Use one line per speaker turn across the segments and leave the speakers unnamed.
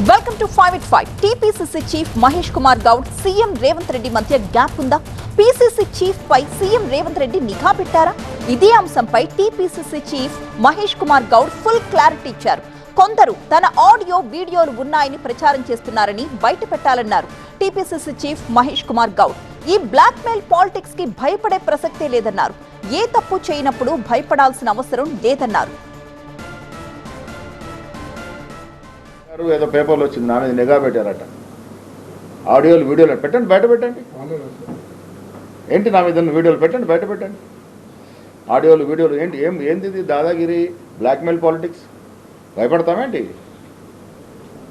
Welcome to 5 at 5. TPCC chief Mahesh Kumar Goud CM Revanth Reddy మధ్య gap ఉందా? PCC chief పై CM Revanth Reddy నిఘా పెట్టారా? ఇదే అంశంపై TPCC chief Mahesh Kumar Goud full clarity ఇచ్చారు. కొందరు తన ఆడియో వీడియోలు ఉన్నాయని ప్రచారం చేస్తున్నారని బయట పెట్టాలన్నారు టీపీసీసీ చీఫ్ మహేష్ కుమార్ గౌడ్. ఈ బ్లాక్ మెయిల్ పాలిటిక్స్ కి భయపడే ప్రసక్తే లేదన్నారు. ఏ తప్పు చేయనప్పుడు భయపడాల్సిన అవసరం లేదన్నారు.
ఏదో పేపర్లో వచ్చింది, నా మీద నిఘా పెట్టారట. ఆడియోలు వీడియోలు పెట్టండి, బయట పెట్టండి. ఏంటి నా మీద వీడియోలు పెట్టండి, బయట పెట్టండి. ఆడియోలు వీడియోలు ఏంటి? ఏంది ఇది? దాదాగిరి, బ్లాక్మెయిల్ పాలిటిక్స్. భయపడతామేంటి?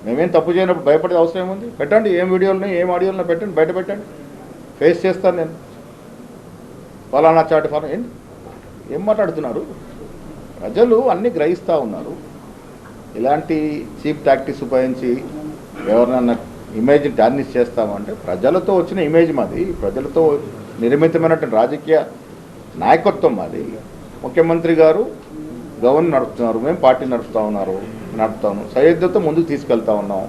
మేమేం తప్పు చేయనప్పుడు భయపడే అవసరం ఏముంది? పెట్టండి, ఏం వీడియోలని ఏం ఆడియోలను పెట్టండి, బయట పెట్టండి. ఫేస్ చేస్తాను నేను. ఫలానా చాటి ఫలానా ఏంటి? ఏం మాట్లాడుతున్నారు? ప్రజలు అన్నీ గ్రహిస్తూ ఉన్నారు. ఇలాంటి చీప్ టాక్టిక్స్ ఉపయోగించి ఎవరినన్నా ఇమేజ్ని టార్నిష్ చేస్తామంటే ప్రజలతో వచ్చిన ఇమేజ్ మాది, ప్రజలతో నిర్మితమైనటువంటి రాజకీయ నాయకత్వం మాది. ముఖ్యమంత్రి గారు గవర్నర్ నడుపుతున్నారు, మేము పార్టీ నడుపుతాము, సరిహద్దుతో ముందుకు తీసుకెళ్తా ఉన్నాం.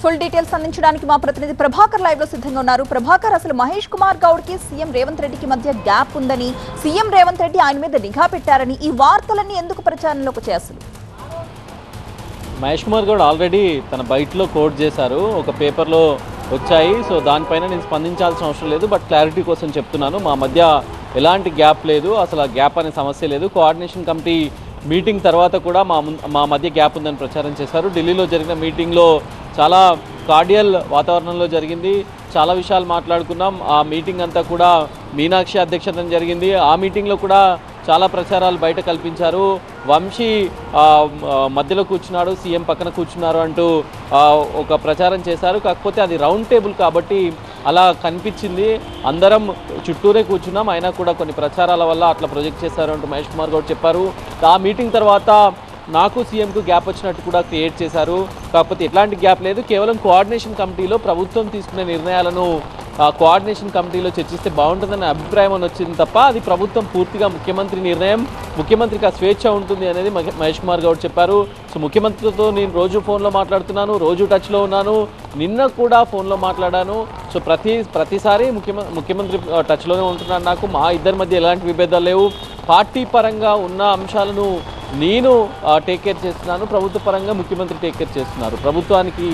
ఫుల్ డీటెయిల్స్ అందించడానికి మా ప్రతినిధి ప్రభాకర్ లైవ్ లో సిద్ధంగా ఉన్నారు. ప్రభాకర్, అసలు మహేష్ కుమార్ గౌడ్ కి సీఎం రేవంత్ రెడ్డికి మధ్య గ్యాప్ ఉందని, సీఎం రేవంత్ రెడ్డి ఆయన మీద నిఘా పెట్టారని ఈ వార్తలన్నీ ఎందుకు ప్రచారంలోకి వచ్చాయి? అసలు
మహేష్ కుమార్ గౌడ్ ఆల్రెడీ తన బయటలో కోట్ చేశారు, ఒక పేపర్లో వచ్చాయి. సో దానిపైన నేను స్పందించాల్సిన అవసరం లేదు, బట్ క్లారిటీ కోసం చెప్తున్నాను. మా మధ్య ఎలాంటి గ్యాప్ లేదు, అసలు ఆ గ్యాప్ అనే సమస్య లేదు. కోఆర్డినేషన్ కమిటీ మీటింగ్ తర్వాత కూడా మా మధ్య గ్యాప్ ఉందని ప్రచారం చేశారు. ఢిల్లీలో జరిగిన మీటింగ్లో చాలా కార్డియల్ వాతావరణంలో జరిగింది, చాలా విషయాలు మాట్లాడుకున్నాం. ఆ మీటింగ్ అంతా కూడా మీనాక్షి అధ్యక్షతన జరిగింది. ఆ మీటింగ్లో కూడా చాలా ప్రచారాలు బయట కల్పించారు. వంశీ మధ్యలో కూర్చున్నాడు, సీఎం పక్కన కూర్చున్నారు అంటూ ఒక ప్రచారం చేశారు. కాకపోతే అది రౌండ్ టేబుల్ కాబట్టి అలా కనిపించింది, అందరం చుట్టూరే కూర్చున్నాం, అయినా కూడా కొన్ని ప్రచారాల వల్ల అట్లా ప్రొజెక్ట్ చేశారు అంటూ మహేష్ కుమార్ గౌడ్ చెప్పారు. ఆ మీటింగ్ తర్వాత నాకు సీఎంకు గ్యాప్ వచ్చినట్టు కూడా క్రియేట్ చేశారు. కాకపోతే ఎట్లాంటి గ్యాప్ లేదు, కేవలం కోఆర్డినేషన్ కమిటీలో ప్రభుత్వం తీసుకునే నిర్ణయాలను కోఆర్డినేషన్ కమిటీలో చర్చిస్తే బాగుంటుందనే అభిప్రాయం అని వచ్చింది తప్ప అది ప్రభుత్వం పూర్తిగా ముఖ్యమంత్రి నిర్ణయం, ముఖ్యమంత్రికి ఆ స్వేచ్ఛ ఉంటుంది అనేది మహేష్ కుమార్ గౌడ్ చెప్పారు. సో ముఖ్యమంత్రితో నేను రోజు ఫోన్లో మాట్లాడుతున్నాను, రోజు టచ్లో ఉన్నాను, నిన్న కూడా ఫోన్లో మాట్లాడాను. సో ప్రతిసారి ముఖ్యమంత్రి టచ్లోనే ఉంటున్నాను. నాకు మా ఇద్దరి మధ్య ఎలాంటి విభేదాలు లేవు. పార్టీ పరంగా ఉన్న అంశాలను నేను టేక్ కేర్ చేస్తున్నాను, ప్రభుత్వ పరంగా ముఖ్యమంత్రి టేక్ కేర్ చేస్తున్నారు. ప్రభుత్వానికి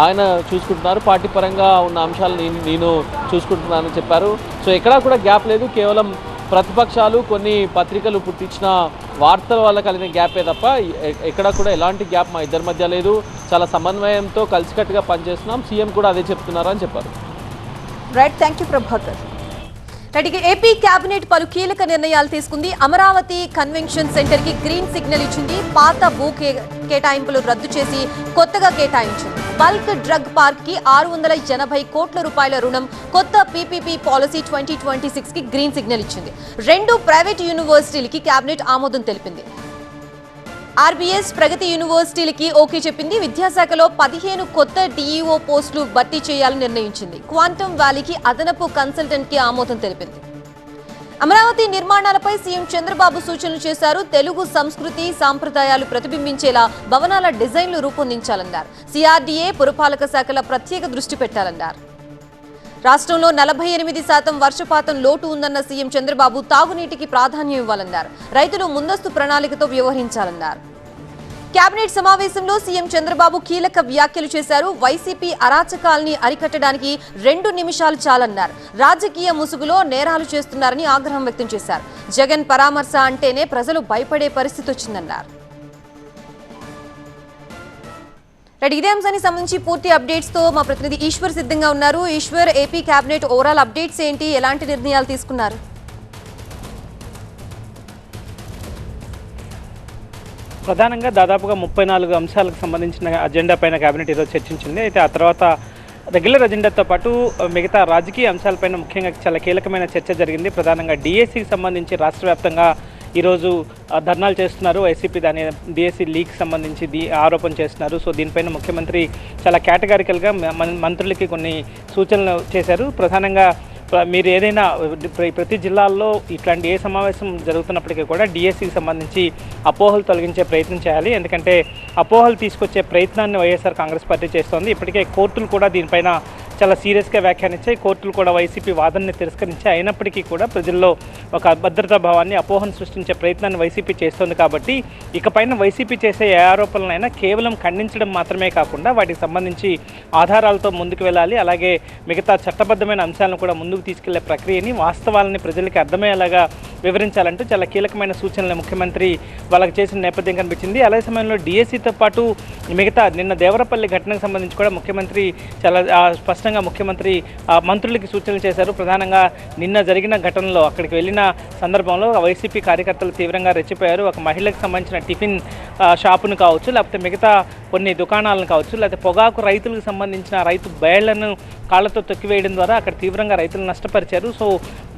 ఆయన చూసుకుంటున్నారు, పార్టీ పరంగా ఉన్న అంశాలు నేను చూసుకుంటున్నానని చెప్పారు. సో ఎక్కడా కూడా గ్యాప్ లేదు, కేవలం ప్రతిపక్షాలు కొన్ని పత్రికలు పుట్టించిన వార్తల వల్ల కలిగిన గ్యాపే తప్ప ఎక్కడా కూడా ఎలాంటి గ్యాప్ మా ఇద్దరి మధ్య లేదు. చాలా సమన్వయంతో కలిసికట్టుగా పనిచేస్తున్నాం, సీఎం కూడా అదే చెప్తున్నారు అని చెప్పారు.
Right, thank you Prabhakar.
AP cabinet పలు కీలక నిర్ణయాలు తీసుకుంది. అమరావతి కన్వెన్షన్ సెంటర్ కి గ్రీన్ సిగ్నల్ ఇచ్చింది. పాత భూ కేటాయింపులు రద్దు చేసి కొత్తగా కేటాయించింది. బల్క్ డ్రగ్ పార్క్ కి 680 కోట్ల రూపాయల రుణం, కొత్త పీపీపీ పాలసీ 2026 కి గ్రీన్ సిగ్నల్ ఇచ్చింది. 2 ప్రైవేట్ యూనివర్సిటీలకి కేబినెట్ ఆమోదం తెలిపింది. ఆర్బీఎస్ ప్రగతి యూనివర్సిటీలకి ఓకే చెప్పింది. విద్యాశాఖలో 15 కొత్త డీఈఓ పోస్టులు భర్తీ చేయాలని నిర్ణయించింది. క్వాంటమ్ వ్యాలీకి అదనపు కన్సల్టెంట్ కి ఆమోదం తెలిపింది. అమరావతి నిర్మాణాలపై సీఎం చంద్రబాబు సూచనలు చేశారు. తెలుగు సంస్కృతి సాంప్రదాయాలు ప్రతిబింబించేలా భవనాల డిజైన్లు రూపొందించాలన్నారు. సిఆర్డీఏ, పురపాలక శాఖల ప్రత్యేక దృష్టి పెట్టాలన్నారు. రాష్ట్రంలో 48% వర్షపాతం లోటు ఉందన్న సీఎం చంద్రబాబు తాగునీటికి ప్రాధాన్యం ఇవ్వాలన్నారు. రైతులు ముందస్తు ప్రణాళికతో వ్యవహరించాలన్నారు. కేబినెట్ సమావేశంలో సీఎం చంద్రబాబు కీలక వ్యాఖ్యలు చేశారు. వైసీపీ అరాచకాల్ని అరికట్టడానికి 2 నిమిషాలు చాలన్నారు. రాజకీయ ముసుగులో నేరాలు చేస్తున్నారని ఆగ్రహం వ్యక్తం చేశారు. జగన్ పరామర్శ అంటేనే ప్రజలు భయపడే పరిస్థితి వచ్చిందన్నారు. ఇదే అంశానికి సంబంధించి పూర్తి అప్డేట్స్ తో మా ప్రతినిధి ఈశ్వర్ సిద్ధంగా ఉన్నారు. Eshwar, AP cabinet overall updates ఏంటి, ఎలాంటి నిర్ణయాలు తీసుకున్నారు?
ప్రధానంగా దాదాపుగా 34 అంశాలకు సంబంధించిన అజెండా పైన కేబినెట్ ఈరోజు చర్చించింది. అయితే ఆ తర్వాత రెగ్యులర్ అజెండాతో పాటు మిగతా రాజకీయ అంశాలపైన ముఖ్యంగా చాలా కీలకమైన చర్చ జరిగింది. ప్రధానంగా డిఎస్సికి సంబంధించి రాష్ట్ర వ్యాప్తంగా ఈరోజు ధర్నాలు చేస్తున్నారు. వైసీపీ దాని డిఎస్సి లీక్ సంబంధించి ఆరోపణ చేస్తున్నారు. సో దీనిపైన ముఖ్యమంత్రి చాలా కేటగారికల్గా మంత్రులకి కొన్ని సూచనలు చేశారు. ప్రధానంగా మీరు ఏదైనా ప్రతి జిల్లాల్లో ఇట్లాంటి ఏ సమావేశం జరుగుతున్నప్పటికీ కూడా డిఎస్సికి సంబంధించి అపోహలు తొలగించే ప్రయత్నం చేయాలి. ఎందుకంటే అపోహలు తీసుకొచ్చే ప్రయత్నాన్ని వైఎస్ఆర్ కాంగ్రెస్ పార్టీ చేస్తోంది. ఇప్పటికే కోర్టులు కూడా దీనిపైన చాలా సీరియస్గా వ్యాఖ్యానించాయి. కోర్టులు కూడా వైసీపీ వాదనని తిరస్కరించాయి. అయినప్పటికీ కూడా ప్రజల్లో ఒక అభద్రతా భావాన్ని, అపోహను సృష్టించే ప్రయత్నాన్ని వైసీపీ చేస్తోంది. కాబట్టి ఇకపైన వైసీపీ చేసే ఏ ఆరోపణలైనా కేవలం ఖండించడం మాత్రమే కాకుండా వాటికి సంబంధించి ఆధారాలతో ముందుకు వెళ్ళాలి. అలాగే మిగతా చట్టబద్ధమైన అంశాలను కూడా ముందుకు తీసుకెళ్లే ప్రక్రియని, వాస్తవాలని ప్రజలకి అర్థమయ్యేలాగా వివరించాలంటూ చాలా కీలకమైన సూచనలు ముఖ్యమంత్రి వాళ్ళకి చేసిన నేపథ్యం కనిపించింది. అదే సమయంలో డిఎస్సితో పాటు మిగతా నిన్న దేవరపల్లి ఘటనకు సంబంధించి కూడా ముఖ్యమంత్రి చాలా స్పష్టంగా ముఖ్యమంత్రి మంత్రులకి సూచనలు చేశారు. ప్రధానంగా నిన్న జరిగిన ఘటనలో అక్కడికి వెళ్ళిన సందర్భంలో వైసీపీ కార్యకర్తలు తీవ్రంగా రెచ్చిపోయారు. ఒక మహిళకు సంబంధించిన టిఫిన్ షాపును కావచ్చు, లేకపోతే మిగతా కొన్ని దుకాణాలను కావచ్చు, లేకపోతే పొగాకు రైతులకు సంబంధించిన రైతు బేళ్లను కాళ్లతో తొక్కివేయడం ద్వారా అక్కడ తీవ్రంగా రైతులు నష్టపరిచారు. సో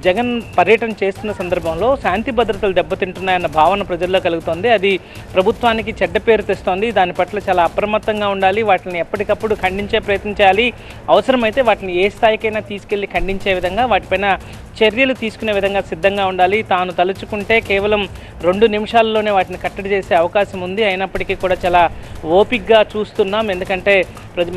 జగన్ పర్యటన చేస్తున్న సందర్భంలో శాంతి భద్రతలు దెబ్బతింటున్నాయన్న భావన ప్రజల్లో కలుగుతోంది. అది ప్రభుత్వానికి చెడ్డ పేరు తెస్తోంది. దాని పట్ల చాలా అప్రమత్తంగా ఉండాలి. వాటిని ఎప్పటికప్పుడు ఖండించే ప్రయత్నం చేయాలి. అవసరమైతే వాటిని ఏ స్థాయికైనా తీసుకెళ్లి ఖండించే విధంగా, వాటిపైన చర్యలు తీసుకునే విధంగా సిద్ధంగా ఉండాలి. తాను తలుచుకుంటే కేవలం 2 నిమిషాల్లోనే వాటిని కట్టడి చేసే అవకాశం ఉంది. అయినప్పటికీ కూడా చాలా ఓపికగా చూస్తున్నాం. ఎందుకంటే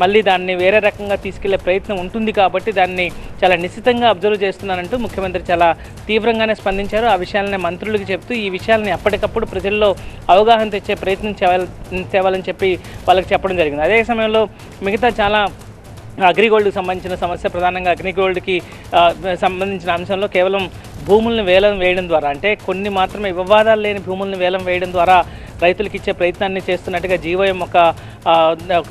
మళ్ళీ దాన్ని వేరే రకంగా తీసుకెళ్లే ప్రయత్నం ఉంటుంది కాబట్టి దాన్ని చాలా నిశ్చితంగా అబ్జర్వ్ చేస్తున్నానంటూ ముఖ్యమంత్రి చాలా తీవ్రంగానే స్పందించారు. ఆ విషయాలనే మంత్రులకు చెప్తూ ఈ విషయాలని ఎప్పటికప్పుడు ప్రజల్లో అవగాహన తెచ్చే ప్రయత్నం చేయాలని చెప్పి వాళ్ళకి చెప్పడం జరిగింది. అదే సమయంలో మిగతా చాలా అగ్రిగోల్డ్కి సంబంధించిన సమస్య, ప్రధానంగా అగ్రిగోల్డ్కి సంబంధించిన అంశంలో కేవలం భూములను వేలం వేయడం ద్వారా, అంటే కొన్ని మాత్రమే వివాదాలు లేని భూములను వేలం వేయడం ద్వారా రైతులకు ఇచ్చే ప్రయత్నాన్ని చేస్తున్నట్టుగా జీవోఎం ఒక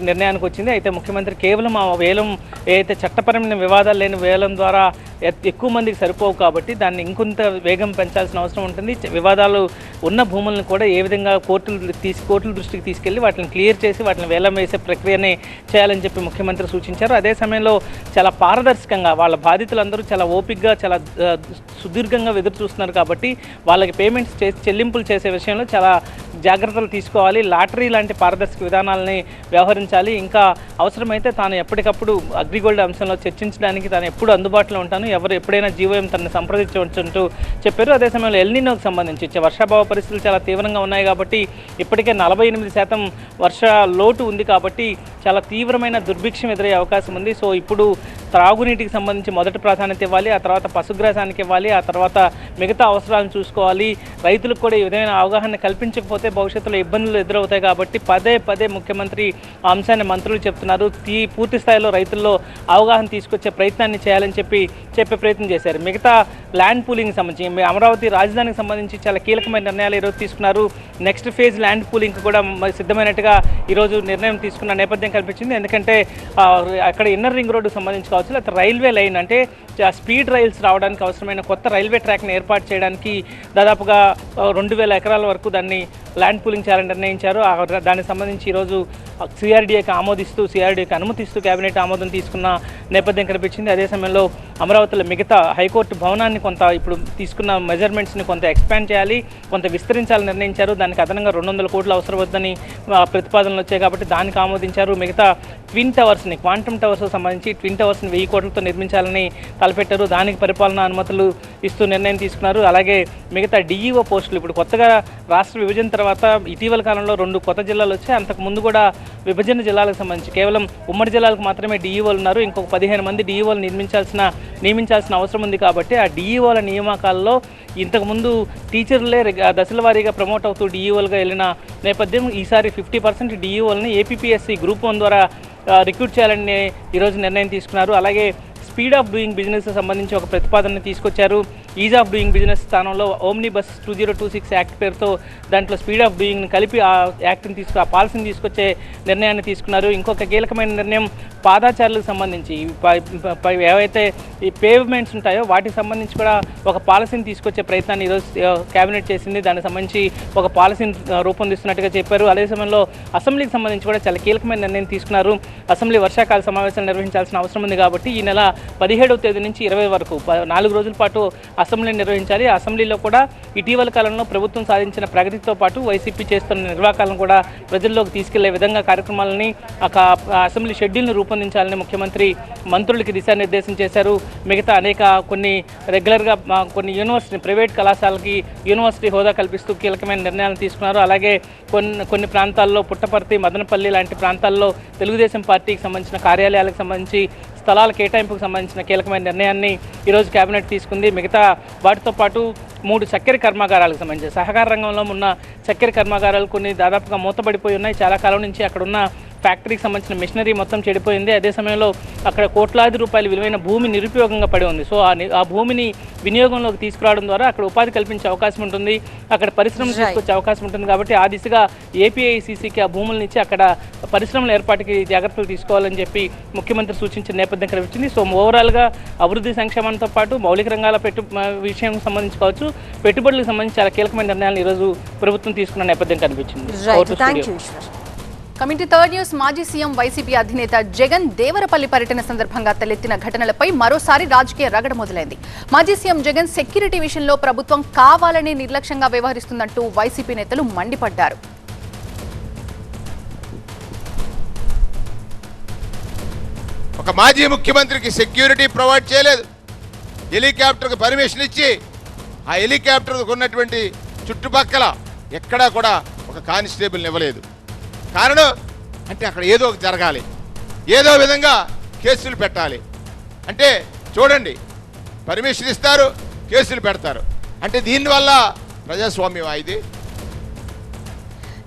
నిర్ణయానికి వచ్చింది. అయితే ముఖ్యమంత్రి కేవలం ఆ వేలం ఏదైతే చట్టపరమైన వివాదాలు లేని వేలం ద్వారా ఎక్కువ మందికి సరిపోవు కాబట్టి దాన్ని ఇంకొంత వేగం పెంచాల్సిన అవసరం ఉంటుంది. వివాదాలు ఉన్న భూములను కూడా ఏ విధంగా కోర్టుల దృష్టికి తీసుకెళ్లి వాటిని క్లియర్ చేసి వాటిని వేలం వేసే ప్రక్రియని చేయాలని చెప్పి ముఖ్యమంత్రి సూచించారు. అదే సమయంలో చాలా పారదర్శకంగా వాళ్ళ బాధితులందరూ చాలా ఓపికగా చాలా సుదీర్ఘంగా ఎదురు చూస్తున్నారు కాబట్టి వాళ్ళకి పేమెంట్స్ చెల్లింపులు చేసే విషయంలో చాలా జాగ్రత్తలు తీసుకోవాలి. లాటరీ లాంటి పారదర్శక విధానాలని వ్యవహరించాలి. ఇంకా అవసరమైతే తాను ఎప్పటికప్పుడు అగ్రిగోల్డ్ అంశంలో చర్చించడానికి తాను ఎప్పుడు అందుబాటులో ఉంటాను, ఎవరు ఎప్పుడైనా జీవోఎం తనని సంప్రదించవచ్చంటూ చెప్పారు. అదే సమయంలో ఎల్నినోకి సంబంధించి వర్షాభావ పరిస్థితులు చాలా తీవ్రంగా ఉన్నాయి కాబట్టి ఇప్పటికే 48% వర్ష లోటు ఉంది కాబట్టి చాలా తీవ్రమైన దుర్భిక్షం ఎదురయ్యే అవకాశం ఉంది. సో ఇప్పుడు త్రాగునీటికి సంబంధించి మొదటి ప్రాధాన్యత ఇవ్వాలి, ఆ తర్వాత పశుగ్రాసానికి ఇవ్వాలి, ఆ తర్వాత మిగతా అవసరాలను చూసుకోవాలి. రైతులకు కూడా ఈ విధమైన అవగాహన కల్పించకపోతే భవిష్యత్తులో ఇబ్బందులు ఎదురవుతాయి కాబట్టి పదే ముఖ్యమంత్రి ఆ అంశాన్ని మంత్రులు చెప్తున్నారు. పూర్తి స్థాయిలో రైతుల్లో అవగాహన తీసుకొచ్చే ప్రయత్నాన్ని చేయాలని చెప్పే ప్రయత్నం చేశారు. మిగతా ల్యాండ్ పూలింగ్ సంబంధించి అమరావతి రాజధానికి సంబంధించి చాలా కీలకమైన నిర్ణయాలు ఈరోజు తీసుకున్నారు. నెక్స్ట్ ఫేజ్ ల్యాండ్ పూలింగ్ కూడా సిద్ధమైనట్టుగా ఈరోజు నిర్ణయం తీసుకున్న నేపథ్యం కల్పించింది. ఎందుకంటే అక్కడ ఇన్నర్ రింగ్ రోడ్డుకు సంబంధించి కావచ్చు, లేకపోతే రైల్వే లైన్ అంటే స్పీడ్ రైల్స్ రావడానికి అవసరమైన కొత్త రైల్వే ట్రాక్ని ఏర్పాటు చేయడానికి దాదాపుగా 2000 ఎకరాల వరకు దాన్ని ల్యాండ్ పూలింగ్ చేయాలని నిర్ణయించారు. దానికి సంబంధించి ఈరోజు సిఆర్డీఏకి అనుమతిస్తూ కేబినెట్ ఆమోదం తీసుకున్న నేపథ్యం కనిపించింది. అదే సమయంలో అమరావతిలో మిగతా హైకోర్టు భవనాన్ని కొంత ఇప్పుడు తీసుకున్న మెజర్మెంట్స్ని కొంత ఎక్స్పాండ్ చేయాలి, కొంత విస్తరించాలని నిర్ణయించారు. దానికి అదనంగా 200 కోట్లు అవసరం వద్దని ప్రతిపాదనలు వచ్చాయి కాబట్టి దానికి ఆమోదించారు. మిగతా ట్విన్ టవర్స్ని, క్వాంటమ్ టవర్స్కి సంబంధించి ట్విన్ టవర్స్ని 1000 కోట్లతో నిర్మించాలని తలపెట్టారు. దానికి పరిపాలనా అనుమతులు ఇస్తూ నిర్ణయం తీసుకున్నారు. అలాగే మిగతా డిఈఓ పోస్టులు ఇప్పుడు కొత్తగా రాష్ట్ర విభజన తర్వాత ఇటీవల కాలంలో 2 కొత్త జిల్లాలు వచ్చాయి. అంతకు ముందు కూడా విభజన జిల్లాలకు సంబంధించి కేవలం ఉమ్మడి జిల్లాలకు మాత్రమే డిఈఓలు ఉన్నారు. ఇంకొక 15 మంది డిఈఓలు నియమించాల్సిన అవసరం ఉంది కాబట్టి ఆ డిఈఓల నియామకాల్లో ఇంతకుముందు టీచర్లే దశల వారీగా ప్రమోట్ అవుతూ డిఈఓలుగా వెళ్ళిన నేపథ్యం ఈసారి 50% డిఈఓలని ఏపీపీఎస్సీ గ్రూప్ 1 ద్వారా రిక్రూట్ చేయాలని ఈరోజు నిర్ణయం తీసుకున్నారు. అలాగే స్పీడ్ ఆఫ్ డూయింగ్ బిజినెస్ సంబంధించి ఒక ప్రతిపాదనని తీసుకొచ్చారు. ఈజ్ ఆఫ్ డూయింగ్ బిజినెస్ స్థానంలో ఓమ్ని బస్ 2026 యాక్ట్ పేరుతో దాంట్లో స్పీడ్ ఆఫ్ డూయింగ్ని కలిపి ఆ యాక్ట్ని ఆ పాలసీని తీసుకొచ్చే నిర్ణయాన్ని తీసుకున్నారు. ఇంకొక కీలకమైన నిర్ణయం పాదాచారులకు సంబంధించి ఏవైతే ఈ పేవ్మెంట్స్ ఉంటాయో వాటికి సంబంధించి కూడా ఒక పాలసీని తీసుకొచ్చే ప్రయత్నాన్ని ఈరోజు కేబినెట్ చేసింది. దానికి సంబంధించి ఒక పాలసీని రూపొందిస్తున్నట్టుగా చెప్పారు. అదే సమయంలో అసెంబ్లీకి సంబంధించి కూడా చాలా కీలకమైన నిర్ణయం తీసుకున్నారు. అసెంబ్లీ వర్షాకాల సమావేశాలు నిర్వహించాల్సిన అవసరం ఉంది కాబట్టి ఈ నెల 17వ తేదీ నుంచి 20 వరకు 4 రోజుల పాటు అసెంబ్లీని నిర్వహించాలి. అసెంబ్లీలో కూడా ఇటీవల కాలంలో ప్రభుత్వం సాధించిన ప్రగతితో పాటు వైసీపీ చేస్తున్న నిర్వాకాలను కూడా ప్రజల్లోకి తీసుకెళ్లే విధంగా కార్యక్రమాలని అసెంబ్లీ షెడ్యూల్ను రూపొందించాలని ముఖ్యమంత్రి మంత్రులకి దిశానిర్దేశం చేశారు. మిగతా అనేక కొన్ని రెగ్యులర్గా కొన్ని ప్రైవేట్ కళాశాలకి యూనివర్సిటీ హోదా కల్పిస్తూ కీలకమైన నిర్ణయాలు తీసుకున్నారు. అలాగే కొన్ని ప్రాంతాల్లో పుట్టపర్తి, మదనపల్లి లాంటి ప్రాంతాల్లో తెలుగుదేశం పార్టీకి సంబంధించిన కార్యాలయాలకు సంబంధించి స్థలాల కేటాయింపుకు సంబంధించిన కీలకమైన నిర్ణయాన్ని ఈరోజు కేబినెట్ తీసుకుంది. మిగతా వాటితో పాటు 3 చక్కెర కర్మాగారాలకు సంబంధించి సహకార రంగంలో ఉన్న చక్కెర కర్మాగారాలు కొన్ని దాదాపుగా మూతపడిపోయి ఉన్నాయి. చాలా కాలం నుంచి అక్కడ ఉన్న ఫ్యాక్టరీకి సంబంధించిన మిషనరీ మొత్తం చెడిపోయింది. అదే సమయంలో అక్కడ కోట్లాది రూపాయల విలువైన భూమి నిరుపయోగంగా పడి ఉంది. సో ఆ భూమిని వినియోగంలోకి తీసుకురావడం ద్వారా అక్కడ ఉపాధి కల్పించే అవకాశం ఉంటుంది, అక్కడ పరిశ్రమలు తీసుకొచ్చే అవకాశం ఉంటుంది. కాబట్టి ఆ దిశగా ఏపీఐసీసీకి ఆ భూములను ఇచ్చి అక్కడ పరిశ్రమల ఏర్పాటుకి జాగ్రత్తలు తీసుకోవాలని చెప్పి ముఖ్యమంత్రి సూచించిన నేపథ్యం కనిపించింది. సో ఓవరాల్గా అభివృద్ధి సంక్షేమంతో పాటు మౌలిక రంగాల విషయం సంబంధించి కావచ్చు, పెట్టుబడులకు సంబంధించి చాలా కీలకమైన నిర్ణయాలు ఈరోజు ప్రభుత్వం తీసుకున్న నేపథ్యం కనిపించింది.
కమింగ్ టు థర్డ్ న్యూస్, మాజీ సీఎం వైసీపీ అధినేత జగన్ దేవరపల్లి పర్యటన సందర్భంగా తలెత్తిన ఘటనలపై మరోసారి రాజకీయ రగడ మొదలైంది. మాజీ సీఎం జగన్ సెక్యూరిటీ విషయంలో ప్రభుత్వం కావాలని నిర్లక్ష్యంగా వ్యవహరిస్తుందంటూ వైసీపీ నేతలు మండిపడ్డారు.
ఒక మాజీ ముఖ్యమంత్రికి సెక్యూరిటీ ప్రొవైడ్ చేయలేదు, హెలికాప్టర్కి పర్మిషన్ ఇచ్చి ఆ హెలికాప్టర్కు ఉన్నటువంటి చుట్టుపక్కల ఎక్కడా కూడా ఒక కానిస్టేబుల్ని ఇవ్వలేదు. కారణం అంటే అక్కడ ఏదో ఒకటి జరగాలి, ఏదో విధంగా కేసులు పెట్టాలి. అంటే చూడండి, పర్మిషన్ ఇస్తారు, కేసులు పెడతారు. అంటే దీనివల్ల ప్రజాస్వామ్యం ఇది.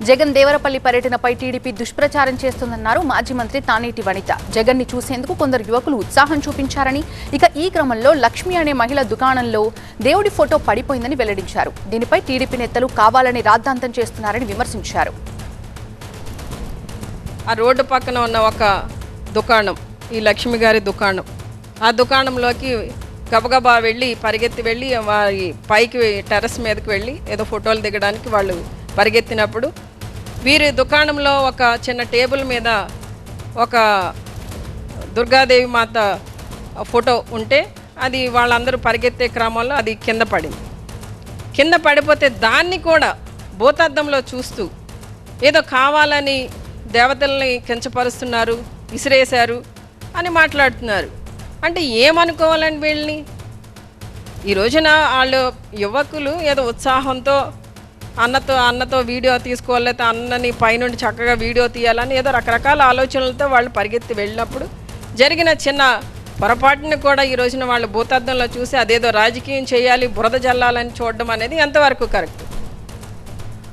జగన్ దేవరపల్లి పర్యటనపై టీడీపీ దుష్ప్రచారం చేస్తుందన్నారు మాజీ మంత్రి తానేటి వనిత. జగన్ ని చూసేందుకు కొందరు యువకులు ఉత్సాహం చూపించారని, ఇక ఈ క్రమంలో లక్ష్మి అనే మహిళ దుకాణంలో దేవుడి ఫోటో పడిపోయిందని వెల్లడించారు. దీనిపై టీడీపీ నేతలు కావాలని రాద్ధాంతం చేస్తున్నారని విమర్శించారు.
ఆ రోడ్డు పక్కన ఉన్న ఒక దుకాణం, ఈ లక్ష్మి గారి దుకాణం, ఆ దుకాణంలోకి గబగబా వెళ్ళి పరిగెత్తి వెళ్ళి వారి పైకి టెర్రస్ మీదకి వెళ్ళి ఏదో ఫోటోలు దిగడానికి వాళ్ళు పరిగెత్తినప్పుడు వీరి దుకాణంలో ఒక చిన్న టేబుల్ మీద ఒక దుర్గాదేవి మాత ఫోటో ఉంటే అది వాళ్ళందరూ పరిగెత్తే క్రమంలో అది కింద పడింది. కింద పడిపోతే దాన్ని కూడా భూతద్దంలో చూస్తూ ఏదో కావాలని దేవతల్ని కించపరుస్తున్నారు, విసిరేశారు అని మాట్లాడుతున్నారు. అంటే ఏమనుకోవాలండి వీళ్ళని? ఈ రోజున వాళ్ళు యువకులు ఏదో ఉత్సాహంతో అన్నతో వీడియో తీసుకోవాలి, అన్నని పైనుండి చక్కగా వీడియో తీయాలని ఏదో రకరకాల ఆలోచనలతో వాళ్ళు పరిగెత్తి వెళ్ళినప్పుడు జరిగిన చిన్న పొరపాటుని కూడా ఈ రోజున వాళ్ళు భూతద్దంలో చూసి అదేదో రాజకీయం చేయాలి, బురద జల్లాలని చూడడం అనేది ఎంతవరకు కరెక్ట్?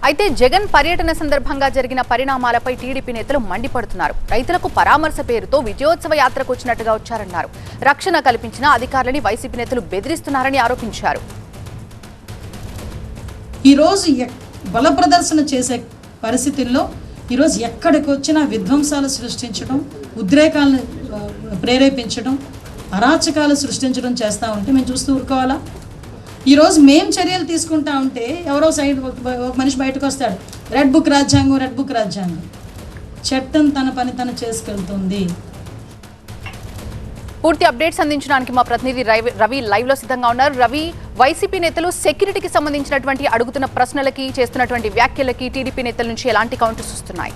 అయితే జగన్ పర్యటన సందర్భంగా జరిగిన పరిణామాలపై టీడీపీ నేతలు మండిపడుతున్నారు. రైతులకు పరామర్శ పేరుతో విజయోత్సవ యాత్రకు వచ్చినట్టుగా వచ్చారన్నారు. రక్షణ కల్పించిన అధికారులని వైసీపీ నేతలు బెదిరిస్తున్నారని ఆరోపించారు.
ఈరోజు బల ప్రదర్శన చేసే పరిస్థితుల్లో ఈరోజు ఎక్కడికి వచ్చినా విధ్వంసాలు సృష్టించడం, ఉద్రేకాలను ప్రేరేపించడం, అరాచకాలు సృష్టించడం చేస్తూ ఉంటే మేము చూస్తూ ఊరుకోవాలా? ఈరోజు మేము చర్యలు తీసుకుంటా ఉంటే ఎవరో సైడ్ ఒక మనిషి బయటకు వస్తాడు, రెడ్ బుక్ రాజ్యాంగం. చట్టం తన పని తను చేసుకెళ్తుంది.
పూర్తి అప్డేట్స్ అందించడానికి మా ప్రతినిధి రవి లైవ్ లో సిద్ధంగా ఉన్నారు. రవి, వైసీపీ నేతలు సెక్యూరిటీకి సంబంధించినటువంటి అడుగుతున్న ప్రశ్నలకి, చేస్తున్నటువంటి వ్యాఖ్యలకి టీడీపీ నేతల నుంచి ఎలాంటి కౌంటర్స్ వస్తున్నాయి?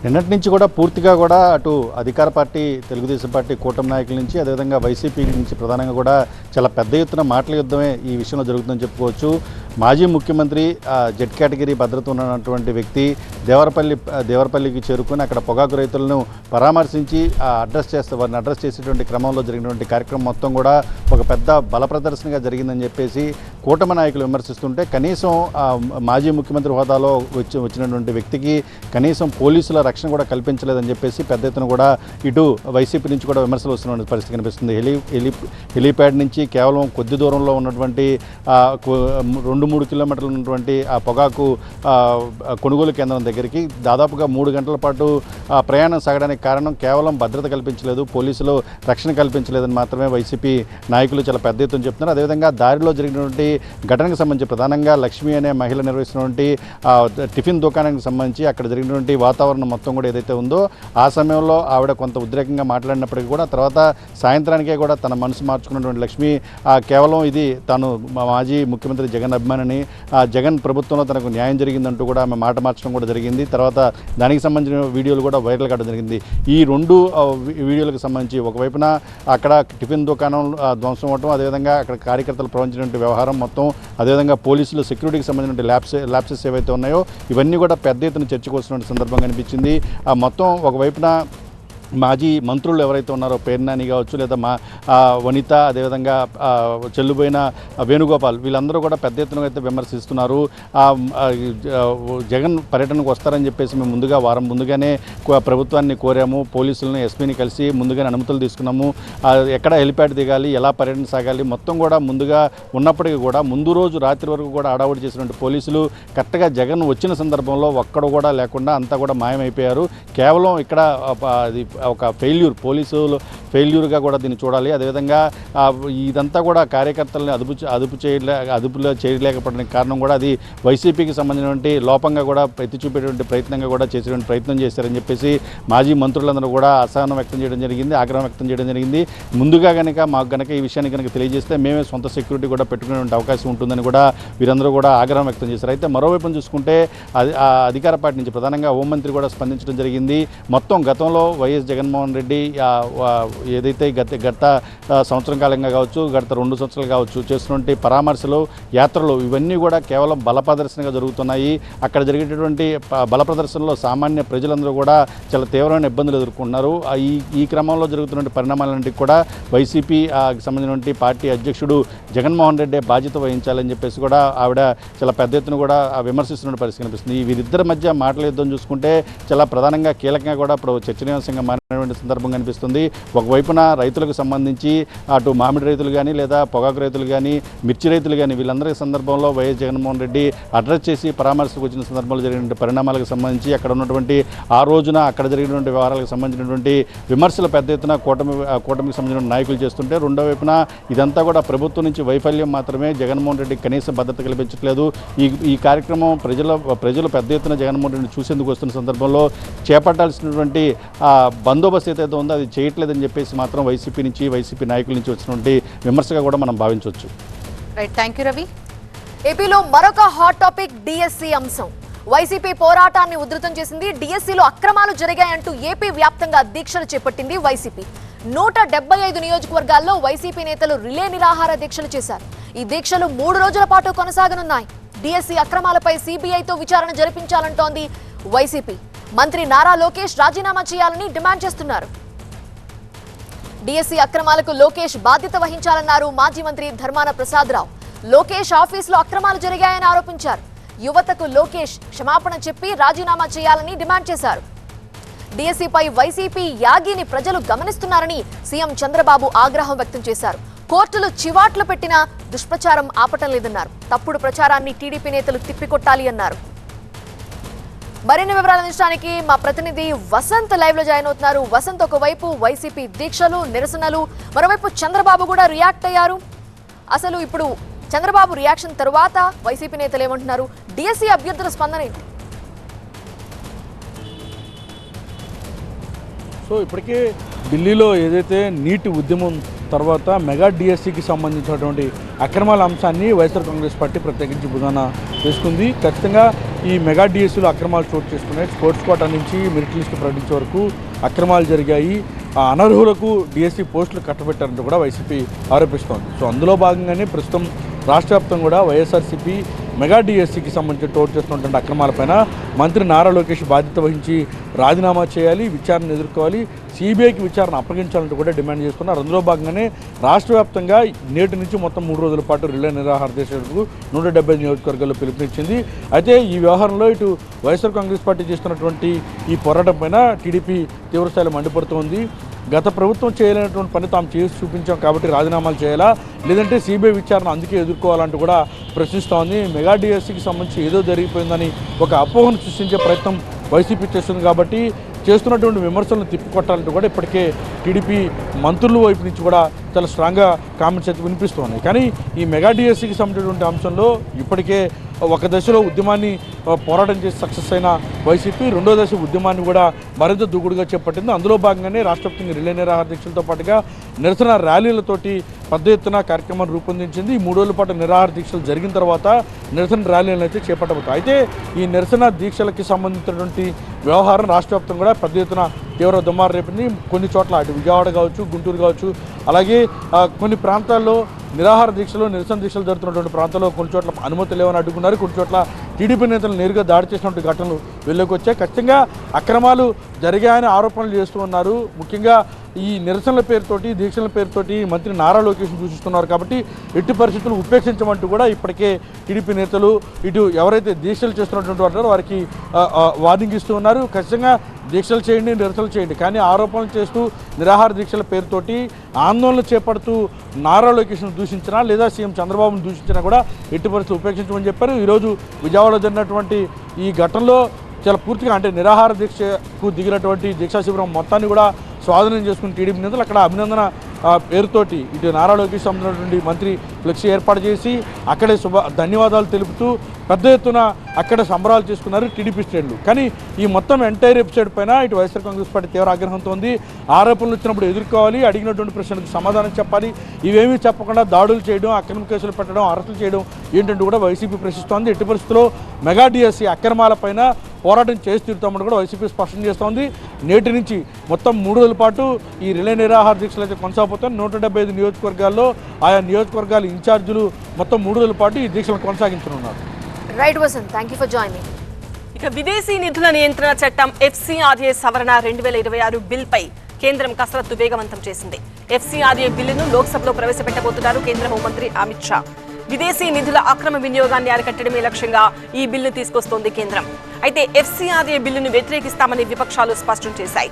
నిన్నటి నుంచి కూడా పూర్తిగా కూడా అటు అధికార పార్టీ, తెలుగుదేశం పార్టీ, కూటమి నాయకుల నుంచి, అదేవిధంగా వైసీపీ నుంచి ప్రధానంగా కూడా చాలా పెద్ద ఎత్తున మాటల యుద్ధమే ఈ విషయంలో జరుగుతుందని చెప్పుకోవచ్చు. మాజీ ముఖ్యమంత్రి జెడ్ కేటగిరీ భద్రత ఉన్నటువంటి వ్యక్తి దేవరపల్లికి చేరుకుని అక్కడ పొగాకు రైతులను పరామర్శించి వారిని అడ్రస్ చేసేటువంటి క్రమంలో జరిగినటువంటి కార్యక్రమం మొత్తం కూడా ఒక పెద్ద బల ప్రదర్శనగా జరిగిందని చెప్పేసి కూటమి నాయకులు విమర్శిస్తుంటే, కనీసం మాజీ ముఖ్యమంత్రి హోదాలో వచ్చినటువంటి వ్యక్తికి కనీసం పోలీసుల రక్షణ కూడా కల్పించలేదని చెప్పేసి పెద్ద ఎత్తున కూడా ఇటు వైసీపీ నుంచి కూడా విమర్శలు వస్తున్న పరిస్థితి కనిపిస్తుంది. హెలీప్యాడ్ నుంచి కేవలం కొద్ది దూరంలో ఉన్నటువంటి 2-3 2-3 కిలోమీటర్లు ఉన్నటువంటి ఆ పొగాకు కొనుగోలు కేంద్రం దగ్గరికి దాదాపుగా 3 గంటల పాటు ప్రయాణం సాగడానికి కారణం కేవలం భద్రత కల్పించలేదు, పోలీసులు రక్షణ కల్పించలేదని మాత్రమే వైసీపీ నాయకులు చాలా పెద్ద ఎత్తున చెప్తున్నారు. అదేవిధంగా దారిలో జరిగినటువంటి ఘటనకు సంబంధించి ప్రధానంగా లక్ష్మి అనే మహిళ నిర్వహిస్తున్నటువంటి టిఫిన్ దుకాణానికి సంబంధించి అక్కడ జరిగినటువంటి వాతావరణం మొత్తం కూడా ఏదైతే ఉందో ఆ సమయంలో ఆవిడ కొంత ఉద్రేకంగా మాట్లాడినప్పటికీ కూడా తర్వాత సాయంత్రానికే కూడా తన మనసు మార్చుకున్నటువంటి లక్ష్మి కేవలం ఇది తాను మాజీ ముఖ్యమంత్రి జగన్ అభిమానిని, జగన్ ప్రభుత్వంలో తనకు న్యాయం జరిగిందంటూ కూడా ఆమె మాట మార్చడం కూడా జరిగింది. తర్వాత దానికి సంబంధించిన వీడియోలు కూడా వైరల్ కావడం జరిగింది. ఈ 2 వీడియోలకు సంబంధించి ఒకవైపున అక్కడ టిఫిన్ దుకాణం ధ్వంసం అవ్వడం, అదేవిధంగా అక్కడ కార్యకర్తలు ప్రవహించినటువంటి వ్యవహారం మొత్తం, అదేవిధంగా పోలీసులు సెక్యూరిటీకి సంబంధించిన ల్యాప్సెస్ ఏవైతే ఉన్నాయో ఇవన్నీ కూడా పెద్ద ఎత్తున చర్చకు వస్తున్న సందర్భంగా అనిపించింది. మొత్తం ఒకవైపున మాజీ మంత్రులు ఎవరైతే ఉన్నారో పేర్నాని కావచ్చు, లేదా వనిత, అదేవిధంగా చెల్లుబోయిన వేణుగోపాల్, వీళ్ళందరూ కూడా పెద్ద ఎత్తున అయితే విమర్శిస్తున్నారు. జగన్ పర్యటనకు వస్తారని చెప్పేసి మేము వారం ముందుగానే ప్రభుత్వాన్ని కోరాము, పోలీసులను ఎస్పీని కలిసి ముందుగానే అనుమతులు తీసుకున్నాము, ఎక్కడ హెలిప్యాడ్ దిగాలి, ఎలా పర్యటన సాగాలి మొత్తం కూడా ముందుగా ఉన్నప్పటికీ కూడా ముందు రోజు రాత్రి వరకు కూడా హడావుడి చేసినటువంటి పోలీసులు కరెక్ట్గా జగన్ వచ్చిన సందర్భంలో ఒక్కడ కూడా లేకుండా అంతా కూడా మాయమైపోయారు. కేవలం ఇక్కడ అది ఒక ఫెయిల్యూర్గా కూడా దీన్ని చూడాలి. అదేవిధంగా ఇదంతా కూడా కార్యకర్తలని అదుపులో చేయలేకపోవడానికి కారణం కూడా అది వైసీపీకి సంబంధించినటువంటి లోపంగా కూడా ఎత్తి చూపేటువంటి ప్రయత్నంగా కూడా చేసేటువంటి ప్రయత్నం చేశారని చెప్పేసి మాజీ మంత్రులందరూ కూడా అసహనం వ్యక్తం చేయడం జరిగింది, ఆగ్రహం వ్యక్తం చేయడం జరిగింది. ముందుగా మాకు ఈ విషయాన్ని కనుక తెలియజేస్తే మేమే సొంత సెక్యూరిటీ కూడా పెట్టుకునేటువంటి అవకాశం ఉంటుందని కూడా వీరందరూ కూడా ఆగ్రహం వ్యక్తం చేశారు. అయితే మరోవైపు చూసుకుంటే అధికార పార్టీ నుంచి ప్రధానంగా హోంమంత్రి కూడా స్పందించడం జరిగింది. మొత్తం గతంలో వైఎస్ జగన్మోహన్ రెడ్డి ఏదైతే గత సంవత్సరం కాలంగా కావచ్చు, గత 2 సంవత్సరాలు కావచ్చు చేస్తున్నటువంటి పరామర్శలు, యాత్రలు ఇవన్నీ కూడా కేవలం బల ప్రదర్శనగా జరుగుతున్నాయి. అక్కడ జరిగేటటువంటి బల ప్రదర్శనలో సామాన్య ప్రజలందరూ కూడా చాలా తీవ్రమైన ఇబ్బందులు ఎదుర్కొన్నారు. ఈ క్రమంలో జరుగుతున్న పరిణామాలన్నింటికి కూడా వైసీపీ సంబంధించినటువంటి పార్టీ అధ్యక్షుడు జగన్మోహన్ రెడ్డి బాధ్యత వహించాలని చెప్పేసి కూడా ఆవిడ చాలా పెద్ద ఎత్తున కూడా విమర్శిస్తున్న పరిస్థితి కనిపిస్తుంది. వీరిద్దరి మధ్య మాటల యుద్ధం చూసుకుంటే చాలా ప్రధానంగా కీలకంగా కూడా ఇప్పుడు చర్చనీయాంశంగా మారినటువంటి సందర్భం కనిపిస్తుంది. ఒకవైపున రైతులకు సంబంధించి అటు మామిడి రైతులు కానీ, లేదా పొగాకు రైతులు కానీ, మిర్చి రైతులు కానీ వీళ్ళందరి సందర్భంలో వైఎస్ జగన్మోహన్ రెడ్డి అడ్రస్ చేసి పరామర్శకు వచ్చిన సందర్భంలో జరిగిన పరిణామాలకు సంబంధించి అక్కడ ఉన్నటువంటి ఆ రోజున అక్కడ జరిగినటువంటి వ్యవహారాలకు సంబంధించినటువంటి విమర్శలు పెద్ద ఎత్తున కూటమికి సంబంధించిన నాయకులు చేస్తుంటే, రెండో వైపున ఇదంతా కూడా ప్రభుత్వం నుంచి వైఫల్యం మాత్రమే, జగన్మోహన్ రెడ్డి కనీసం భద్రత కల్పించట్లేదు. ఈ కార్యక్రమం ప్రజలు పెద్ద ఎత్తున జగన్మోహన్ రెడ్డిని చూసేందుకు వస్తున్న సందర్భంలో చేపట్టాల్సినటువంటి బందోబస్తు ఏదైతే ఉందో అది చేయట్లేదని చెప్పేసి మాత్రం వైసీపీ నాయకుల నుంచి వచ్చినటువంటి విమర్శగా కూడా మనం భావించవచ్చు.
Right, thank you Ravi. ఏపీలో మరొక హాట్ టాపిక్ డిఎస్సి అంశం. వైసీపీ పోరాటాన్ని ఉధృతం చేసింది. డిఎస్సిలో అక్రమాలు జరిగాయంటూ ఏపీ వ్యాప్తంగా దీక్షలు చేపట్టింది వైసీపీ. 175 నియోజకవర్గాల్లో వైసీపీ నేతలు రిలే నిరాహార దీక్షలు చేశారు. ఈ దీక్షలు 3 రోజుల పాటు కొనసాగనున్నాయి. డిఎస్సి అక్రమాలపై సిబిఐతో విచారణ జరిపించాలంటోంది వైసీపీ. మంత్రి నారా లోకేష్ రాజీనామా చేయాలని డిమాండ్ చేస్తున్నారు. డిఎస్సి అక్రమాలకు లోకేష్ బాధ్యత వహించాలన్నారు మాజీ మంత్రి ధర్మాన ప్రసాదరావు. లోకేష్ ఆఫీసులో అక్రమాలు జరిగాయని ఆరోపించారు. యువతకు లోకేష్ క్షమాపణ చెప్పి రాజీనామా చేయాలని డిమాండ్ చేశారు. డిఎస్సిపై వైసీపీ యాగిని ప్రజలు గమనిస్తున్నారని సీఎం చంద్రబాబు ఆగ్రహం వ్యక్తం చేశారు. కోర్టులు చివాట్లు పెట్టినా దుష్ప్రచారం ఆపటం లేదన్నారు. తప్పుడు ప్రచారాన్ని టీడీపీ నేతలు తిప్పికొట్టాలి అన్నారు. మరిన్ని వివరాలు అందించడానికి మా ప్రతినిధి వసంత్ లైవ్ లో జాయిన్ అవుతున్నారు. వసంత్, ఒకవైపు వైసీపీ దీక్షలు, నిరసనలు, మరోవైపు చంద్రబాబు కూడా రియాక్ట్ అయ్యారు. అసలు ఇప్పుడు చంద్రబాబు రియాక్షన్ తరువాత వైసీపీ నేతలు ఏమంటున్నారు? డిఎస్సి అభ్యర్థుల స్పందన ఏంటి?
సో ఇప్పటికే ఢిల్లీలో ఏదైతే నీటి ఉద్యమం తర్వాత మెగా డిఎస్సికి సంబంధించినటువంటి అక్రమాల అంశాన్ని వైఎస్ఆర్ కాంగ్రెస్ పార్టీ ప్రత్యేకించి బుధాన చేసుకుంది. ఖచ్చితంగా ఈ మెగా డిఎస్సిలో అక్రమాలు చోటు చేసుకున్నాయి. స్పోర్ట్స్ కోటా నుంచి మెరిట్ లిస్టు ప్రకటించే వరకు అక్రమాలు జరిగాయి. అనర్హులకు డిఎస్సి పోస్టులు కట్టబెట్టారంటూ కూడా వైసీపీ ఆరోపిస్తోంది. సో అందులో భాగంగానే ప్రస్తుతం రాష్ట్ర వ్యాప్తంగా కూడా వైఎస్ఆర్సీపీ మెగా డిఎస్సికి సంబంధించి చోటు చేస్తున్నటువంటి అక్రమాలపైన మంత్రి నారా లోకేష్ బాధ్యత వహించి రాజీనామా చేయాలి, విచారణ ఎదుర్కోవాలి, సిబిఐకి విచారణ అప్పగించాలంటూ కూడా డిమాండ్ చేస్తున్నారు. అందులో భాగంగానే రాష్ట్ర వ్యాప్తంగా నేటి నుంచి మొత్తం 3 రోజుల పాటు రిలే నిరాహార దీక్షలకు 175 నియోజకవర్గాల్లో పిలుపునిచ్చింది. అయితే ఈ వ్యవహారంలో ఇటు వైఎస్ఆర్ కాంగ్రెస్ పార్టీ చేస్తున్నటువంటి ఈ పోరాటం పైన టీడీపీ తీవ్రస్థాయిలో మండిపడుతోంది. గత ప్రభుత్వం చేయలేనటువంటి పని తాము చేసి చూపించాం కాబట్టి రాజీనామాలు చేయాలా, లేదంటే సిబిఐ విచారణ అందుకే ఎదుర్కోవాలంటూ కూడా ప్రశ్నిస్తోంది. మెగా డిఎస్సికి సంబంధించి ఏదో జరిగిపోయిందని ఒక అపోహను సృష్టించే ప్రయత్నం వైసీపీ చేస్తుంది కాబట్టి చేస్తున్నటువంటి విమర్శలను తిప్పికొట్టాలంటూ కూడా ఇప్పటికే టీడీపీ మంత్రుల వైపు నుంచి కూడా చాలా స్ట్రాంగ్గా కామెంట్స్ అయితే వినిపిస్తున్నాయి. కానీ ఈ మెగా డిఎస్సికి సంబంధించినటువంటి అంశంలో ఇప్పటికే ఒక దశలో ఉద్యమాన్ని పోరాటం చేసి సక్సెస్ అయిన వైసీపీ రెండో దశ ఉద్యమాన్ని కూడా మరింత దూకుడుగా చేపట్టింది. అందులో భాగంగానే రాష్ట్రవ్యాప్తంగా రిలే నిరాహార దీక్షలతో పాటుగా నిరసన ర్యాలీలతోటి పెద్ద ఎత్తున కార్యక్రమాన్ని రూపొందించింది. ఈ 3 రోజుల పాటు నిరాహార దీక్షలు జరిగిన తర్వాత నిరసన ర్యాలీలను అయితే చేపట్టబోతాయి. అయితే ఈ నిరసన దీక్షలకి సంబంధించినటువంటి వ్యవహారం రాష్ట్రవ్యాప్తంగా కూడా పెద్ద ఎత్తున తీవ్ర దుమారం రేపింది. కొన్ని చోట్ల అటు విజయవాడ కావచ్చు, గుంటూరు కావచ్చు, అలాగే కొన్ని ప్రాంతాల్లో నిరాహార దీక్షలు నిరసన దీక్షలు జరుగుతున్నటువంటి ప్రాంతాల్లో కొన్ని చోట్ల అనుమతి లేవని అడ్డుకున్నారు. కొన్ని చోట్ల టీడీపీ నేతలు నేరుగా దాడి చేసినటువంటి ఘటనలు వెలుగుకి వచ్చాయి. ఖచ్చితంగా అక్రమాలు జరిగాయని ఆరోపణలు చేస్తూ ఉన్నారు. ముఖ్యంగా ఈ నిరసనల పేరుతోటి దీక్షల పేరుతోటి మంత్రి నారా లోకేష్ దూషిస్తున్నారు కాబట్టి ఎట్టి పరిస్థితులు ఉపేక్షించమంటూ కూడా ఇప్పటికే టీడీపీ నేతలు ఇటు ఎవరైతే దీక్షలు చేస్తున్నటువంటి వారు వారికి వార్నింగ్ ఇస్తూ ఉన్నారు. ఖచ్చితంగా దీక్షలు చేయండి, నిరసనలు చేయండి, కానీ ఆరోపణలు చేస్తూ నిరాహార దీక్షల పేరుతోటి ఆందోళనలు చేపడుతూ నారా లోకేష్ను దూషించినా లేదా సీఎం చంద్రబాబును దూషించినా కూడా ఎట్టి పరిస్థితులు ఉపేక్షించమని చెప్పారు. ఈరోజు విజయవాడలో జరిగినటువంటి ఈ ఘటనలో చాలా పూర్తిగా అంటే నిరాహార దీక్షకు దిగినటువంటి దీక్షా శిబిరం మొత్తాన్ని కూడా స్వాధీనం చేసుకుని టీడీపీ నేతలు అక్కడ అభినందన పేరుతోటి ఇటు నారా లోకేష్ సంబంధించినటువంటి మంత్రి ఫ్లెక్సీ ఏర్పాటు చేసి అక్కడే ధన్యవాదాలు తెలుపుతూ పెద్ద ఎత్తున అక్కడ సంబరాలు చేసుకున్నారు టీడీపీ శ్రేణులు. కానీ ఈ మొత్తం ఎంటైర్ ఎపిసోడ్ పైన ఇటు వైఎస్ఆర్ కాంగ్రెస్ పార్టీ తీవ్ర ఆగ్రహంతో ఉంది. ఆరోపణలు వచ్చినప్పుడు ఎదుర్కోవాలి, అడిగినటువంటి ప్రశ్నలకు సమాధానం చెప్పాలి. ఇవేమీ చెప్పకుండా దాడులు చేయడం, అక్రమ కేసులు పెట్టడం, అరెస్టులు చేయడం ఏంటంటూ కూడా వైసీపీ ప్రశ్నిస్తోంది. ఎట్టి పరిస్థితుల్లో మెగా డిఎస్సి అక్రమాలపైన పోరాటం చేసి తీరుతామని కూడా వైసీపీ స్పష్టం చేస్తోంది. నేటి నుంచి మొత్తం 3 రోజుల పాటు ఈ రిలే నిరాహార దీక్షలు అయితే కొనసాగుతాయి. 175 నియోజకవర్గాల్లో ఆయా నియోజకవర్గాల ఇన్ఛార్జీలు మొత్తం 3 రోజుల పాటు ఈ దీక్షలు కొనసాగించనున్నారు.
Right Vasanth, thank you for joining.
ఇక విదేశీ నిధుల నియంత్రణ చట్టం FCRA సవరణ 2026 బిల్పై కేంద్రం కసరత్తు వేగవంతం చేసింది. FCRA బిల్లును లోక్సభలో ప్రవేశపెట్టబోతున్నారు కేంద్ర హోంమంత్రి అమిత్ షా. విదేశీ నిధుల అక్రమ వినియోగాన్ని అరికట్టడమే లక్ష్యంగా ఈ బిల్లు తీసుకొస్తోంది కేంద్రం. అయితే FCRA బిల్లును వ్యతిరేకిస్తామని విపక్షాలు స్పష్టం చేశాయి.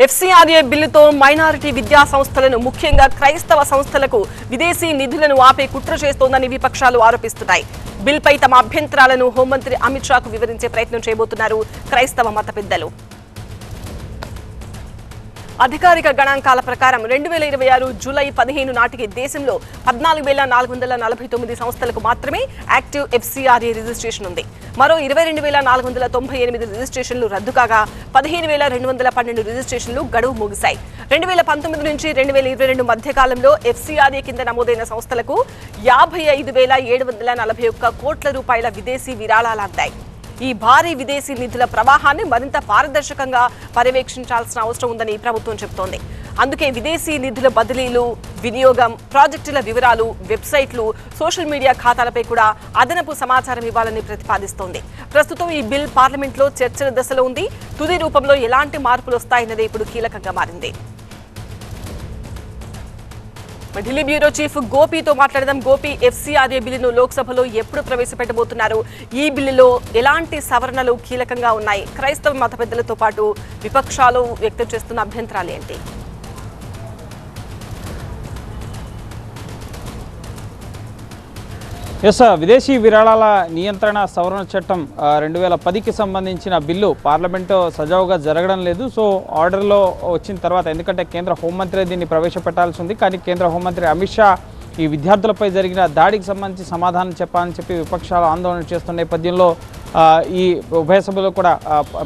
FCRA బిల్లుతో మైనారిటీ విద్యా సంస్థలను ముఖ్యంగా క్రైస్తవ సంస్థలకు విదేశీ నిధులను ఆపే కుట్ర చేస్తోందని విపక్షాలు ఆరోపిస్తున్నాయి. బిల్పై తమ అభ్యంతరాలను హోంమంత్రి అమిత్ షాకు వివరించే ప్రయత్నం చేయబోతున్నారు క్రైస్తవ మత పెద్దలు. అధికారిక గణాంకాల ప్రకారం 2026 జూలై 15 నాటికి దేశంలో 14,449 సంస్థలకు మాత్రమే యాక్టివ్ FCRA రిజిస్ట్రేషన్ ఉంది. మరో 22,498 రిజిస్ట్రేషన్లు రద్దు కాగా 15,212 రిజిస్ట్రేషన్లు గడువు ముగిశాయి. 2019 నుంచి 2022 మధ్య కాలంలో FCRA కింద నమోదైన సంస్థలకు 55,741 కోట్ల రూపాయల విదేశీ విరాళాలు అందాయి. ఈ భారీ విదేశీ నిధుల ప్రవాహాన్ని మరింత పారదర్శకంగా పర్యవేక్షించాల్సిన అవసరం ఉందని ప్రభుత్వం చెబుతోంది. అందుకే విదేశీ నిధుల బదిలీలు, వినియోగం, ప్రాజెక్టుల వివరాలు, వెబ్సైట్లు, సోషల్ మీడియా ఖాతాలపై కూడా అదనపు సమాచారం ఇవ్వాలని ప్రతిపాదిస్తోంది. ప్రస్తుతం ఈ బిల్ పార్లమెంట్లో చర్చల దశలో ఉంది. తుది రూపంలో ఎలాంటి మార్పులు వస్తాయన్నదే ఇప్పుడు కీలకంగా మారింది. ఢిల్లీ బ్యూరో చీఫ్ గోపీతో మాట్లాడదాం. గోపి, FCRA బిల్లును లోక్సభలో ఎప్పుడు ప్రవేశపెట్టబోతున్నారు? ఈ బిల్లులో ఎలాంటి సవరణలు కీలకంగా ఉన్నాయి? క్రైస్తవ మత పెద్దలతో పాటు విపక్షాలు వ్యక్తం చేస్తున్న అభ్యంతరాలు ఏంటి?
విదేశీ విరాళాల నియంత్రణ సవరణ చట్టం 2010కి సంబంధించిన బిల్లు పార్లమెంటు సజావుగా జరగడం లేదు. సో ఆర్డర్లో వచ్చిన తర్వాత, ఎందుకంటే కేంద్ర హోంమంత్రి దీన్ని ప్రవేశపెట్టాల్సి ఉంది, కానీ కేంద్ర హోంమంత్రి అమిత్ షా ఈ విద్యార్థులపై జరిగిన దాడికి సంబంధించి సమాధానం చెప్పాలని చెప్పి విపక్షాలు ఆందోళన చేస్తున్న నేపథ్యంలో ఈ ఉభయ సభలో కూడా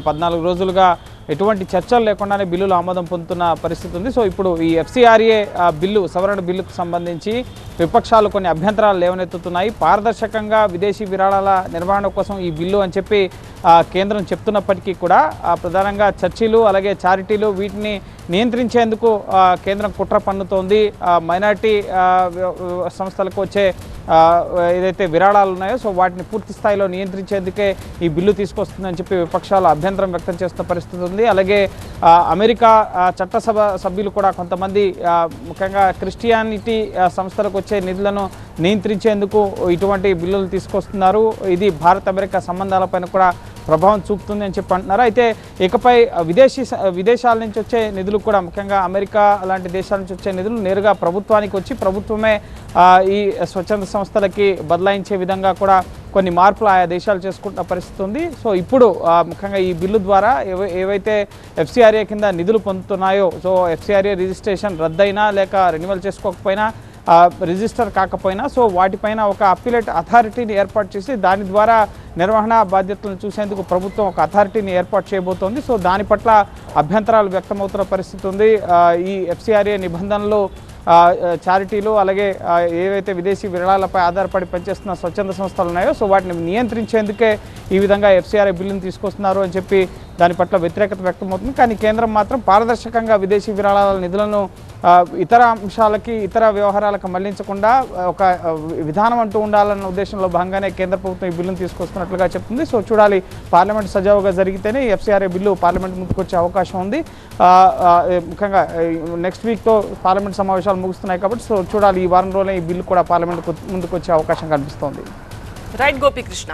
14 రోజులుగా ఎటువంటి చర్చలు లేకుండానే బిల్లులు ఆమోదం పొందుతున్న పరిస్థితి ఉంది. సో ఇప్పుడు ఈ FCRA బిల్లు సవరణ బిల్లుకు సంబంధించి విపక్షాలు కొన్ని అభ్యంతరాలు లేవనెత్తుతున్నాయి. పారదర్శకంగా విదేశీ విరాళాల నిర్వహణ కోసం ఈ బిల్లు అని చెప్పి కేంద్రం చెప్తున్నప్పటికీ కూడా ప్రధానంగా చర్చిలు, అలాగే చారిటీలు, వీటిని నియంత్రించేందుకు కేంద్రం కుట్ర పన్నుతోంది. మైనారిటీ సంస్థలకు వచ్చే
ఏదైతే విరాళాలు ఉన్నాయో సో వాటిని పూర్తి స్థాయిలో నియంత్రించేందుకే ఈ బిల్లు తీసుకొస్తుందని చెప్పి విపక్షాలు అభ్యంతరం వ్యక్తం చేస్తున్న పరిస్థితి ఉంది. అలాగే అమెరికా చట్టసభ సభ్యులు కూడా కొంతమంది ముఖ్యంగా క్రిస్టియానిటీ సంస్థలకు వచ్చే నిధులను నియంత్రించేందుకు ఇటువంటి బిల్లులు తీసుకొస్తున్నారు. ఇది భారత్ అమెరికా సంబంధాలపైన కూడా ప్రభావం చూపుతుంది అని చెప్పి అంటున్నారు. అయితే ఇకపై విదేశాల నుంచి వచ్చే నిధులు కూడా ముఖ్యంగా అమెరికా అలాంటి దేశాల నుంచి వచ్చే నిధులు నేరుగా ప్రభుత్వానికి వచ్చి ప్రభుత్వమే ఈ స్వచ్ఛంద సంస్థలకి బదలాయించే విధంగా కూడా కొన్ని మార్పులు ఆయా దేశాలు చేసుకుంటున్న పరిస్థితి ఉంది. సో ఇప్పుడు ముఖ్యంగా ఈ బిల్లు ద్వారా ఏవైతే ఎఫ్సిఆర్ఏ కింద నిధులు పొందుతున్నాయో సో ఎఫ్సిఆర్ఏ రిజిస్ట్రేషన్ రద్దయినా లేక రెన్యువల్ చేసుకోకపోయినా రిజిస్టర్ కాకపోయినా సో వాటిపైన ఒక అప్పీలేట్ అథారిటీని ఏర్పాటు చేసి దాని ద్వారా నిర్వహణ బాధ్యతలను చూసేందుకు ప్రభుత్వం ఒక అథారిటీని ఏర్పాటు చేయబోతోంది. సో దాని పట్ల అభ్యంతరాలు వ్యక్తమవుతున్న పరిస్థితి ఉంది. ఈ ఎఫ్సిఆర్ఏ నిబంధనలు చారిటీలు అలాగే ఏవైతే విదేశీ విరాళాలపై ఆధారపడి పనిచేస్తున్న స్వచ్ఛంద సంస్థలు ఉన్నాయో సో వాటిని నియంత్రించేందుకే ఈ విధంగా ఎఫ్సిఆర్ఏ బిల్లును తీసుకొస్తున్నారు అని చెప్పి దాని పట్ల వ్యతిరేకత వ్యక్తమవుతుంది. కానీ కేంద్రం మాత్రం పారదర్శకంగా విదేశీ విరాళాల నిధులను ఇతర అంశాలకి ఇతర వ్యవహారాలకు మళ్లించకుండా ఒక విధానం అంటూ ఉండాలన్న ఉద్దేశంలో భాగంగానే కేంద్ర ప్రభుత్వం ఈ బిల్లును తీసుకొస్తున్నట్లుగా చెప్తుంది. సో చూడాలి, పార్లమెంట్ సజావుగా జరిగితేనే ఈ ఎఫ్సిఆర్ఏ బిల్లు పార్లమెంట్ ముందుకు వచ్చే అవకాశం ఉంది. ముఖ్యంగా నెక్స్ట్ వీక్తో పార్లమెంట్ సమావేశాలు ముగుస్తున్నాయి కాబట్టి సో చూడాలి, ఈ వారం రోజులే ఈ బిల్లు కూడా పార్లమెంట్ ముందుకు వచ్చే అవకాశం కనిపిస్తోంది.
రైట్ గోపీకృష్ణ.